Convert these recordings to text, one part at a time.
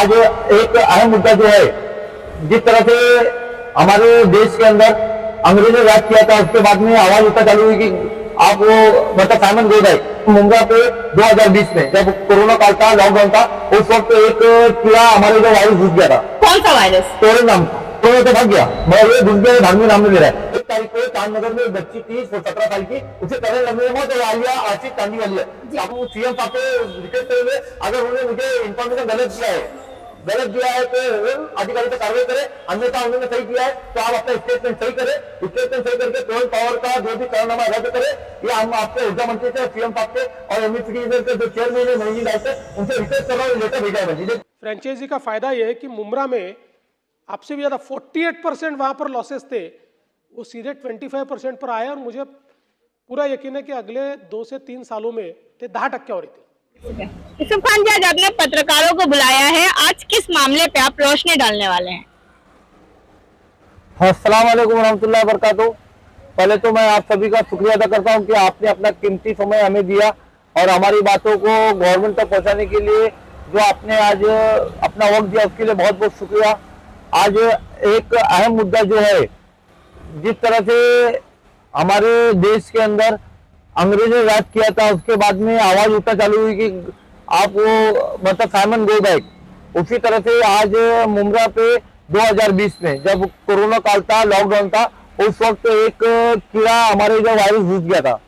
आज एक अहम मुद्दा जो है, जिस तरह से हमारे देश के अंदर अंग्रेजों ने राज किया था, उसके बाद में आवाज उठना चालू हुई कि आप वो मतलब साइमन गोडाई मुंबई पे 2020 में जब कोरोना काल था, लॉकडाउन था, उस वक्त एक कीड़ा हमारे जो वायरस घुस गया था। कौन सा वायरस? टोरेंट नाम का। तो वो तो भाग गया, मगर ये घुस गया, भागने नाम नहीं ले रहा है। 1 तारीख को चांदनगर में एक बच्ची थी 17 साल की, उसे करंट लगने में मौत आलिया आशिक चांदी वाली है। आप सीएम साहब से रिक्वेस्ट करेंगे, अगर उन्होंने मुझे इन्फॉर्मेशन गलत दिया है तो अधिकारी पर कार्रवाई करें, अन्यथा उन्होंने सही किया है तो आप अपना स्टेटमेंट सही करें। स्टेटमेंट सही करके टोल पावर का जो भी करारनामा रद्द करें, या हम आपसे ऊर्जा मंत्री से, सीएम साहब से और एमएसपी के जो चेयरमैन है मैनेजिंग डायरेक्टर, उनसे रिक्वेस्ट कर रहा हूँ, लेटर भेजा है। फ्रेंचाइजी का फायदा यह है कि मुंब्रा में आपसे भी ज्यादा 48% वहां पर लॉसेस थे, वो सीधे 25% पर आए और मुझे पूरा यकीन है कि अगले 2 से 3 सालों में 10% हो रही थी। यूसुफ खान जी, आज आपने पत्रकारों को बुलाया है, आज किस मामले पे आप रोशनी डालने वाले हैं? अस्सलाम वालेकुम रहमतुल्लाहि व बरकातहू। पहले तो मैं आप सभी का शुक्रिया अदा करता हूं कि आपने अपना कीमती समय हमें दिया और हमारी बातों को गवर्नमेंट तक पहुंचाने के लिए जो आपने आज अपना वक्त दिया, उसके लिए बहुत बहुत शुक्रिया। आज एक अहम मुद्दा जो है, जिस तरह से हमारे देश के अंदर अंग्रेजों ने राज किया था, उसके बाद में आवाज उठना चालू हुई कि आप वो मतलब साइमन गो बैक। उसी तरह से आज मुंब्रा पे 2020 में जब कोरोना काल था, लॉकडाउन था, उस वक्त एक कीड़ा हमारे इधर वायरस घुस गया था,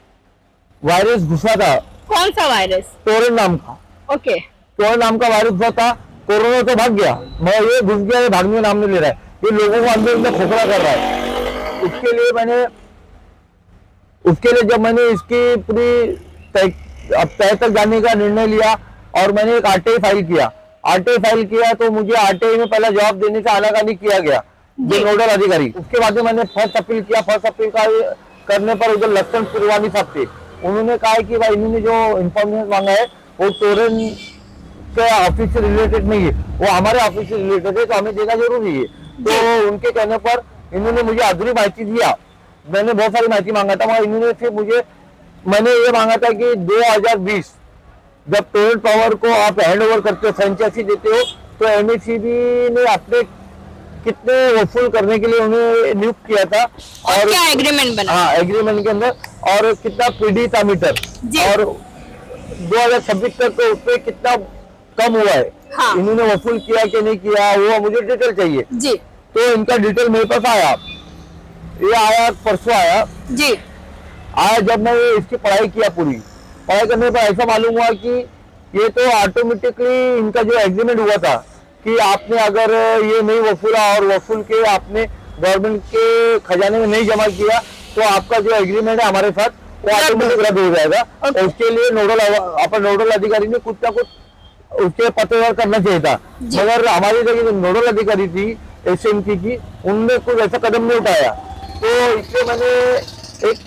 वायरस घुसा था। कौन सा वायरस? टोरेंट नाम का। ओके। टोरेंट नाम का वायरस घुसा था। कोरोना तो भाग गया, मगर ये घुस गया, ये भागने का नाम नहीं ले रहा है, ये लोगों को अंदर अंदर खोखला कर रहा है। उसके लिए जब मैंने इसकी पूरी तय तक जाने का निर्णय लिया और मैंने एक आरटीआई फाइल किया तो मुझे आरटीआई में पहला जवाब देने से आनाकानी किया गया, जो नोडल अधिकारी। उसके बाद में मैंने फर्स्ट अपील किया। फर्स्ट अपील का करने पर उधर लक्ष्मण पुरवानी साहब थे, उन्होंने कहा कि भाई इन्होंने जो इन्फॉर्मेशन मांगा है वो टोरेंट के ऑफिस से रिलेटेड नहीं है, वो हमारे ऑफिस से रिलेटेड है, तो हमें देना जरूरी है। तो उनके कहने पर इन्होंने मुझे अधूरी माहिती दिया। मैंने बहुत सारी माहिती मांगा था, मगर इन्होंने फिर मैंने ये मांगा था कि 2020 जब टोरेंट पावर को आप हैंड ओवर करते हो, फ्रेंचाइजी देते हो, तो एमएससीबी ने अपने कितने वसूल करने के लिए उन्हें नियुक्त किया था और क्या एग्रीमेंट बना? हाँ, एग्रीमेंट के अंदर, और कितना पीडी था मीटर, और 2026 तक तो उसपे कितना कम हुआ है। हाँ। इन्होंने वसूल किया कि नहीं किया, वो मुझे डिटेल चाहिए जी। तो इनका डिटेल मेरे पास आया, ये आया परसों आया जी। जब मैं इसकी पढ़ाई किया, पूरी पढ़ाई करने पर ऐसा मालूम हुआ कि ये तो ऑटोमेटिकली इनका जो एग्रीमेंट हुआ था कि आपने अगर ये नहीं वसूला और वसूल के आपने गवर्नमेंट के खजाने में नहीं जमा किया तो आपका जो एग्रीमेंट है हमारे साथ वो ऑटोमेटिक रद्द हो जाएगा। और उसके लिए नोडल अधिकारी ने कुछ ना कुछ उसके पत्रव्यवहार करना चाहिए था, मगर हमारी जो नोडल अधिकारी थी एसएमसी की, उनने कुछ ऐसा कदम नहीं उठाया। तो इसलिए मैंने एक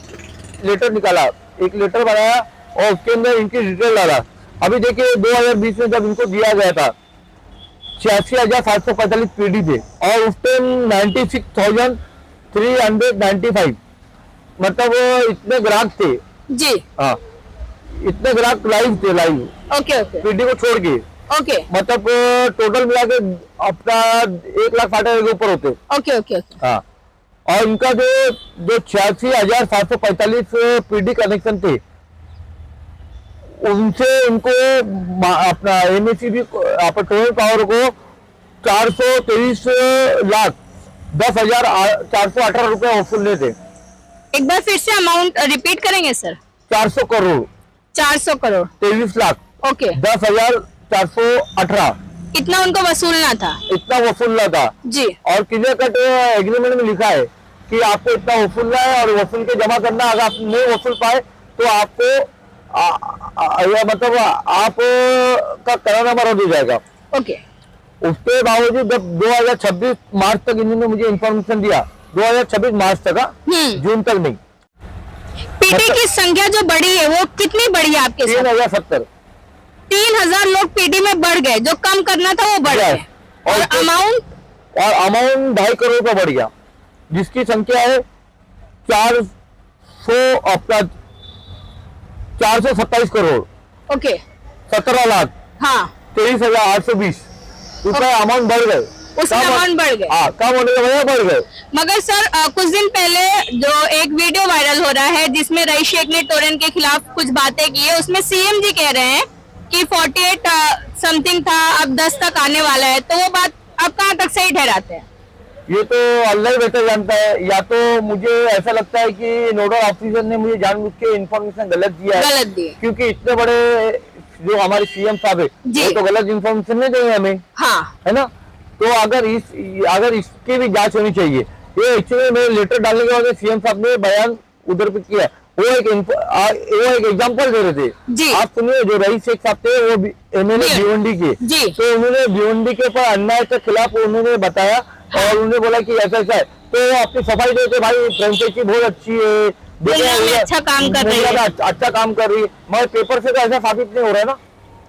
लेटर निकाला, एक लेटर बनाया और उसके अंदर इनकी डिटेल डाला। अभी देखिए 2020 में जब इनको दिया गया था 86,745 पीडी थे और उस टाइम 96,395 मतलब इतने ग्राहक थे जी। हाँ, इतने ग्राहक लाइव थे, लाइव ओके ओके पीडी को छोड़ के। ओके मतलब टोटल मिला के अपना 1,60,000 के ऊपर होते। ओके ओके हाँ, और इनका जो 86,745 पीडी कनेक्शन थे, उनसे इनको अपना एमएससीबी टोरेंट पावर को 423,10,418 रुपए वसूलने थे। एक बार फिर से अमाउंट रिपीट करेंगे सर? 400 करोड़ 400 करोड़ 23 लाख ओके 10,418 इतना उनको वसूलना था। इतना वसूलना था जी। और क्लियर कट एग्रीमेंट में लिखा है कि आपको इतना वसूलना है और वसूल के जमा करना। अगर आप नहीं वसूल पाए तो आपको मतलब आप का करारनामा रद्द हो जाएगा। ओके। उसके बावजूद जब 2026 मार्च तक इन्होंने मुझे इंफॉर्मेशन दिया, 2026 मार्च तक, जून तक नहीं। पीडी की संख्या जो बढ़ी है वो कितनी बढ़ी है आपके साथ? 3,070 3,000 लोग पीडी में बढ़ गए, जो कम करना था वो बढ़ गए। और अमाउंट 2.5 करोड़ का बढ़ गया, जिसकी संख्या है 427 करोड़ ओके 17 लाख हाँ 23,820 उसका अमाउंट बढ़ गए, उसके अमाउंट बढ़ गए। हाँ, कम होने की वजह बढ़ गए। मगर सर कुछ दिन पहले जो एक वीडियो वायरल हो रहा है जिसमें रईस शेख ने टोरेंट के खिलाफ कुछ बातें की है, उसमें सीएम जी कह रहे हैं कि 48 समथिंग था, अब 10 तक आने वाला है, तो वो बात अब कहाँ तक सही ठहराते हैं? ये तो अल्लाह ही बेहतर जानता है। या तो मुझे ऐसा लगता है कि नोडल ऑफिसर ने मुझे जानबूझ के इन्फॉर्मेशन गलत दिया है, गलत दिए, क्योंकि इतने बड़े जो हमारे सीएम साहब है वो तो गलत इन्फॉर्मेशन नहीं देंगे हमें, हाँ, है ना। तो अगर इसकी भी जांच होनी चाहिए। ये एक्चुअली मेरे लेटर डालने के बाद सीएम साहब ने बयान उधर पे किया, वो एक एग्जांपल दे रहे थे। आप सुनिए, जो रईस शेख साहब थे वो एमएलए भिवंडी के, तो उन्होंने भिवंडी के ऊपर अन्याय के खिलाफ उन्होंने बताया और उन्होंने बोला कि ऐसा ऐसा है, तो अपनी सफाई देते, भाई फ्रेंचाइजी बहुत अच्छी है, अच्छा काम कर रही है, अच्छा काम कर रही है, मगर पेपर से तो ऐसा साबित नहीं हो रहा है ना।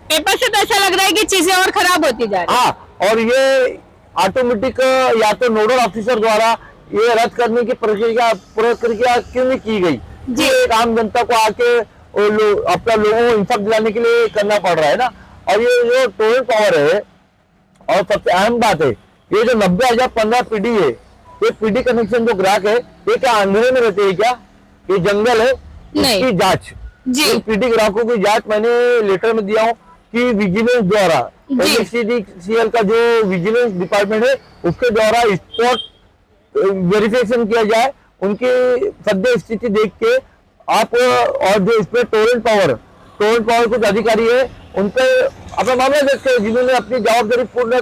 पेपर से तो ऐसा लग रहा है कि चीजें और खराब होती जा रही है। हाँ, और ये ऑटोमेटिक या तो नोडल ऑफिसर द्वारा ये रद्द करने की प्रक्रिया क्यों नहीं की गई? एक आम जनता को आके अपना लोगों को इंसाफ दिलाने के लिए करना पड़ रहा है ना। और ये जो टोरेंट पावर है, और सबसे अहम बात है, ये जो 90,015 पीडी है, ये पीडी कनेक्शन जो ग्राहक है, ये क्या अंधेरे में रहते हैं क्या? ये जंगल है, इसकी जांच, पीडी ग्राहकों की जांच मैंने लेटर में दिया हूँ कि विजिलेंस द्वारा, MSCDCL का जो विजिलेंस डिपार्टमेंट है उसके द्वारा स्पॉट वेरिफिकेशन किया जाए, उनकी सद्य स्थिति देख के आप, और जो इसमें टोरेंट पावर कुछ अधिकारी है उनपे अपना मामला देखते हैं जिन्होंने अपनी जवाबदारी पूर्ण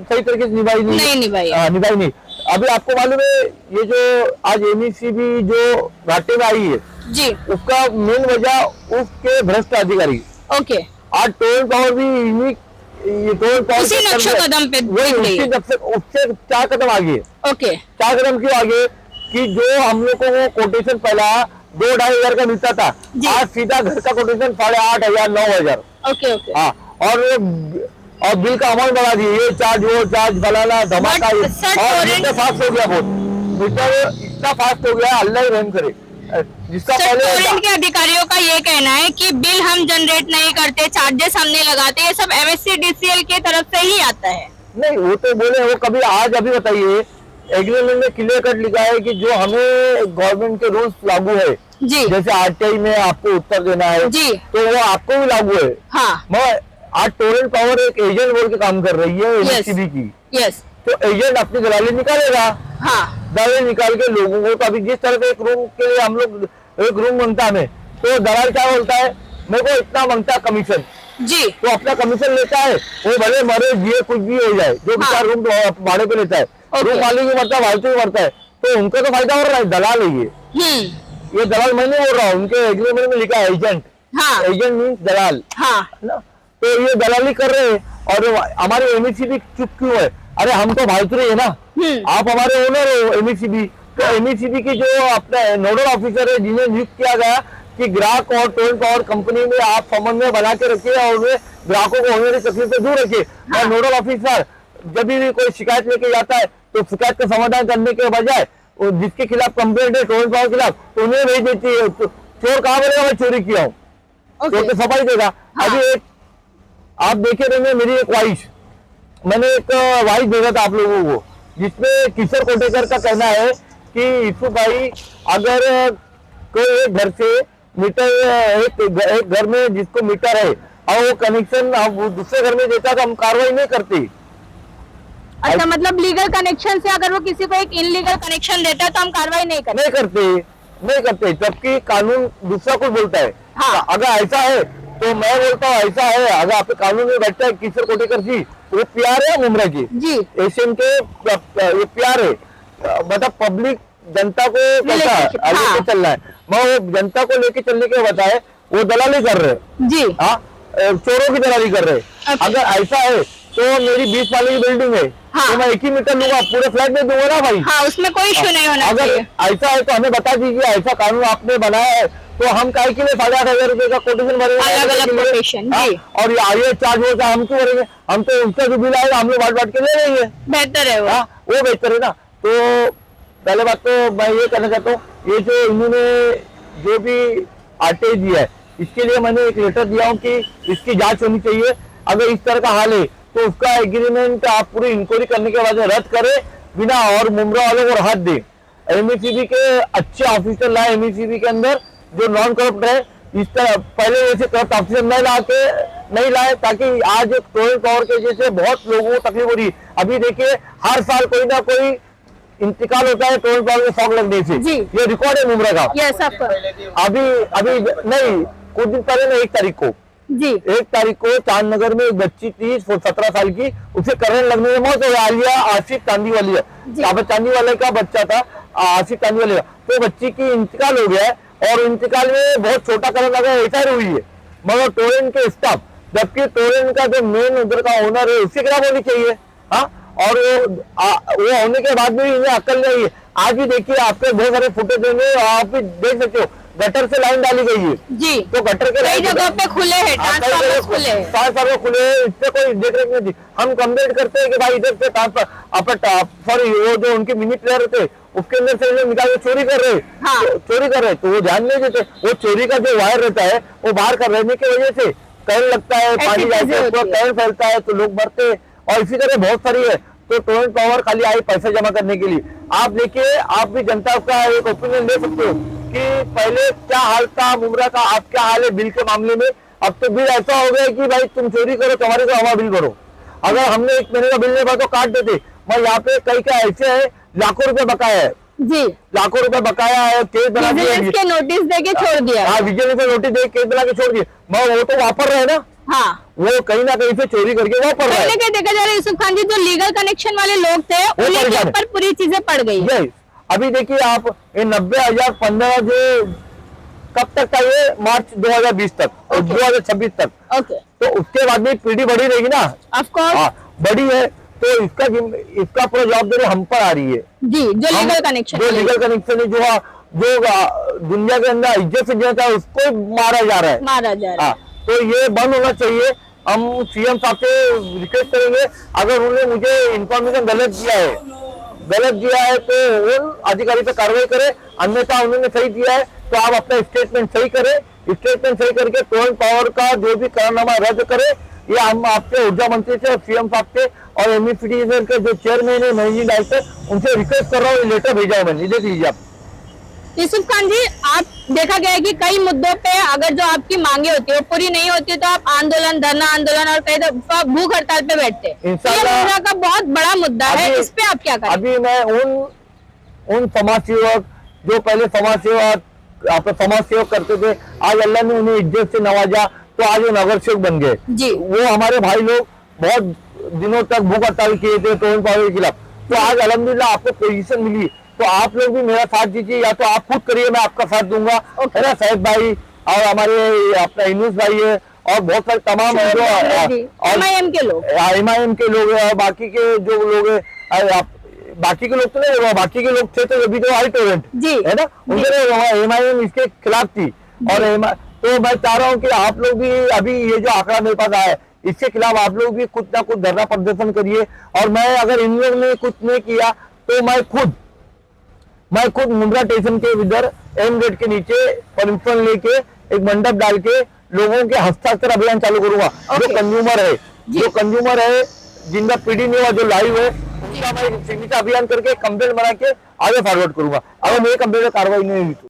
सही तरीके से निभाई नहीं। अभी आपको मालूम है, ये जो आज MECB जो घाटे में आई है जी, उसका मेन वजह उसके भ्रष्ट अधिकारी। ओके, आज टोरेंट पावर भी उसी नक्शे कदम पे उससे 4 कदम आगे। ओके, 4 कदम क्यों आगे? कि जो हम लोग को वो कोटेशन पहला 2-2.5 हजार का मिलता था, आज सीधा घर का कोटेशन 8,500 9,000। ओके ओके, हाँ, और बिल का अमाउंट बढ़ा दिए, ये चार्ज वो चार्ज फलाना धमाका, और इतना फास्ट हो गया, बहुत मीटर इतना फास्ट हो गया, अल्लाह ही रहम करे। जिसका टोरेंट के अधिकारियों का ये कहना है कि बिल हम जनरेट नहीं करते, चार्जेस हम नहीं लगाते, ये सब MSCDCL की तरफ से ही आता है। नहीं, वो तो बोले, वो कभी आज अभी बताइए, एग्रीमेंट में क्लियर कट लिखा है कि जो हमें गवर्नमेंट के रूल्स लागू है जी, जैसे RTI में आपको उत्तर देना है जी, तो वो आपको भी लागू है। हाँ, मगर आज टोरेंट पावर एक एजेंट बोल के काम कर रही है MSCB की, यस, तो एजेंट अपनी दलाली निकालेगा, हाँ, दलाली निकाल के लोगों को, अभी जिस तरह से एक रूम के लिए हम लोग एक रूम मांगता हमें, तो दलाल क्या बोलता है, मेरे को इतना मांगता कमीशन जी, तो अपना कमीशन लेता है, वो भले मरे जिए कुछ भी हो जाए, जो बेचार रूम भाड़े पे लेता है, रूम मालिक भी मरता है, फालतू भी मरता है, तो उनको तो फायदा हो रहा है, दलाल है ये दलाल मैं नहीं बोल रहा हूँ, उनके एग्रीमेंट में लिखा है एजेंट, एजेंट मीन्स दलाल, ना, तो ये दलाली कर रहे हैं। और हमारे MECB चुप क्यों है? अरे हम तो भाईचारे है ना, आप हमारे ओनर हो MECB, तो MECB की जो अपना नोडल ऑफिसर है जिन्हें नियुक्त किया गया कि ग्राहक और टोरेंट पावर कंपनी में आप समन्वय बना के रखिए और उन्हें ग्राहकों को होने वाली तकलीफ से दूर रखिए। और नोडल ऑफिसर जब भी कोई शिकायत लेके जाता है तो शिकायत का समाधान करने के बजाय जिसके खिलाफ कंप्लेंट है टोरेंट पावर के खिलाफ, तो उन्हें भेज देती है। तो चोर कहाँ बोलेगा मैं चोरी किया हूँ, चोर तो सफाई देगा। अभी एक आप देखे रहेंगे, मेरी एक वॉइस, मैंने एक वॉइस भेजा था आप लोगों को, जिसमें किशोर कोटेकर का कहना है कि ईसु भाई, अगर कोई एक घर से मीटर, एक घर में जिसको मीटर है और वो कनेक्शन दूसरे घर में देता तो हम कार्रवाई नहीं करते। अच्छा, मतलब लीगल कनेक्शन से अगर वो किसी को एक इनलीगल कनेक्शन देता है तो हम कार्रवाई नहीं करते, जबकि कानून दूसरा कुछ बोलता है। हाँ। अगर ऐसा है तो मैं बोलता हूँ ऐसा है, अगर आपके कानून में बैठता है किशोर कोटेकर जी, वो प्यार है मुमरा की एशियन के, ये प्यार है, मतलब पब्लिक जनता को कैसा आगे चलना है, मैं वो जनता को लेके चलने के बताए, वो दलाली कर रहे जी, हाँ, चोरों की दलाली कर रहे। अगर ऐसा है तो मेरी 20 वाली की बिल्डिंग है, तो मैं 1 ही मीटर लूंगा, पूरे फ्लैट में दूंगा ना भाई, उसमें कोई इश्यू नहीं होना। अगर ऐसा है तो हमें बता दीजिए, ऐसा कानून आपने बनाया है तो हम काय के लिए 8,500 रुपए का कोटेशन भरेंगे, और ये चार्ज होता हम क्यों भरेंगे? हम तो उसका जो बिल आएगा हम लोग बांट के ले लेंगे, बेहतर है वो बेहतर है ना। तो पहले बात तो मैं ये कहना चाहता हूँ, ये जो इन्होंने जो भी RTI दिया है, इसके लिए मैंने एक लेटर दिया हूँ कि इसकी जांच होनी चाहिए। अगर इस तरह का हाल है तो उसका एग्रीमेंट आप पूरी इंक्वायरी करने के बाद रद्द करे बिना और मुमरा वालों को राहत दे। एमएससीबी के अच्छे ऑफिसर लाए एमएससीबी के अंदर जो नॉन करप्ट है, इस तरह पहले जैसे करप्ट ऑफिसर नहीं लाए ताकि आज टोरेंट पावर के जैसे बहुत लोगों को तकलीफ हो रही है। अभी देखिए हर साल कोई ना कोई इंतकाल होता है टोरेंट पावर में शॉक लगने से, ये रिकॉर्ड है मुमरा का। Yes of course. अभी नहीं, कुछ दिन पहले ना 1 तारीख को जी 1 तारीख को चांदनगर में एक बच्ची थी 17 साल की, उसे करंट लगने में मौत हो गई। आलिया आसिफ चांदी वाली है, चांदी वाले का बच्चा था, आसिफ चांदी वाले का, तो बच्ची की इंतकाल हो गया है और इंतकाल में बहुत छोटा करंट लगा, ऐसा हुई है। मगर टोरेंट के स्टाफ, जबकि टोरेंट का जो मेन उधर का ओनर है उससे खराब होनी चाहिए। हाँ, और वो होने के बाद भी इन्हें अक्ल नहीं है। आज भी देखिए आपके बहुत सारे फुटेज देंगे, आप भी देख सकते हो गटर से लाइन डाली गई है जी, तो गटर के कई जगह पे खुले हैं, ट्रांसफार्मर खुले हैं, ट्रांसफार्मर खुले हैं, इससे कोई देख रेख नहीं थी। हम कंप्लेंट करते हैं कि भाई इधर से ट्रांसफर सॉरी वो जो उनके मिनी प्लेयर थे उसके अंदर से निकाल के चोरी कर रहे, हाँ। चोरी कर रहे, तो वो ध्यान नहीं देते। वो चोरी का जो वायर रहता है वो बाहर का रहने की वजह से करंट लगता है, पानी जाता है, करंट फैलता है तो लोग मरते हैं। और इसी तरह बहुत सारी है। तो टोरेंट पावर खाली आई पैसे जमा करने के लिए। आप देखिए, आप भी जनता का एक ओपिनियन ले सकते हो कि पहले क्या हाल था मुमरा का, अब क्या हाल है बिल के मामले में। अब तो बिल ऐसा हो गया कि भाई तुम चोरी करो, तुम्हारे को हमारा बिल भरो। अगर हमने 1 महीने का बिल नहीं भरा तो काट देते। मैं यहाँ पे कई क्या ऐसे है, लाखों रुपए बकाया है जी, लाखों रुपए बकाया है, केस बना विजिलेंस के नोटिस देके छोड़ दिया। हाँ, विजिलेंस के नोटिस दे केस बना के छोड़ दिए। मगर वो तो वापर रहे ना, हाँ, वो कहीं ना कहीं से चोरी करके वापर रहे। पहले क्या देखा जा रहा है यूसुफ खान जी, जो लीगल कनेक्शन वाले लोग थे उन्हीं के ऊपर पूरी चीजें पड़ गई। यस, अभी देखिए आप ये 90,015 जो कब तक था, ये मार्च 2020 तक और 2026 तक। ओके, तो उसके बाद में पीढ़ी बढ़ी रहेगी ना, ऑफ कोर्स बड़ी है, तो इसका पूरा जवाबदारी हम पर आ रही है जी। जो लीगल कनेक्शन है, जो दुनिया के अंदर इज्जत से जीता है उसको मारा जा रहा है। तो ये बंद होना चाहिए। हम सीएम साहब से रिक्वेस्ट करेंगे, अगर उन्होंने मुझे इंफॉर्मेशन गलत दिया है तो उन अधिकारी पे कार्रवाई करे, अन्यथा उन्होंने सही दिया है तो आप अपना स्टेटमेंट सही करें। स्टेटमेंट सही करके टोरेंट पावर का जो भी करारनामा रद्द करे। ये हम आपसे ऊर्जा मंत्री से, सीएम साहब से और एमईसीडी के जो चेयरमैन है, मैनेजिंग डायरेक्टर, उनसे रिक्वेस्ट कर रहा हूँ, लेटर भेजा है मैंने, देख लीजिए आप। यूसुफ खान जी, आप देखा गया है कि कई मुद्दों पे अगर जो आपकी मांगे होती है वो पूरी नहीं होती है तो आप आंदोलन, धरना आंदोलन और कई दफा भूख हड़ताल पे बैठते हैं। इंशाल्लाह मुमरा का बहुत बड़ा मुद्दा है, इस पे आप क्या करें? अभी मैं उन समाज सेवक जो पहले समाज सेवक करते थे, आज अल्लाह ने उन्हें इज्जत से नवाजा तो आज वो नगर सेवक बन गए जी। वो हमारे भाई लोग बहुत दिनों तक भूख हड़ताल किए थे टोरेंट पावर के खिलाफ, तो आज अल्हम्दुलिल्लाह आपको पोजीशन मिली। तो आप लोग भी मेरा साथ दीजिए, या तो आप खुद करिए, मैं आपका साथ दूंगा, है ना। साहिब भाई और हमारे अपना इनूस भाई है और बहुत सारे तमाम एमआईएम के लोग और बाकी के जो लोग है, बाकी के लोग तो नहीं, बाकी के लोग थे तो अभी तो आई टोरेंट है ना, उनके एमआईएम इसके खिलाफ थी। और तो मैं चाह रहा हूँ कि आप लोग भी अभी ये जो आंकड़ा मेरे पास आया है इसके खिलाफ आप लोग भी कुछ ना कुछ धरना प्रदर्शन करिए। और मैं अगर इन लोग ने कुछ नहीं किया तो मैं खुद मुमरा स्टेशन के इधर एम गेट के नीचे परमिशन लेके एक मंडप डाल के लोगों के हस्ताक्षर अभियान चालू करूंगा। जो कंज्यूमर है जिनका पीडी नहीं हुआ, जो लाइव है, उनका मैं सिग्नेचर अभियान करके कंप्लेंट बना के आगे फॉरवर्ड करूंगा। अगर मेरे कंप्लेंट में कार्रवाई नहीं हुई तो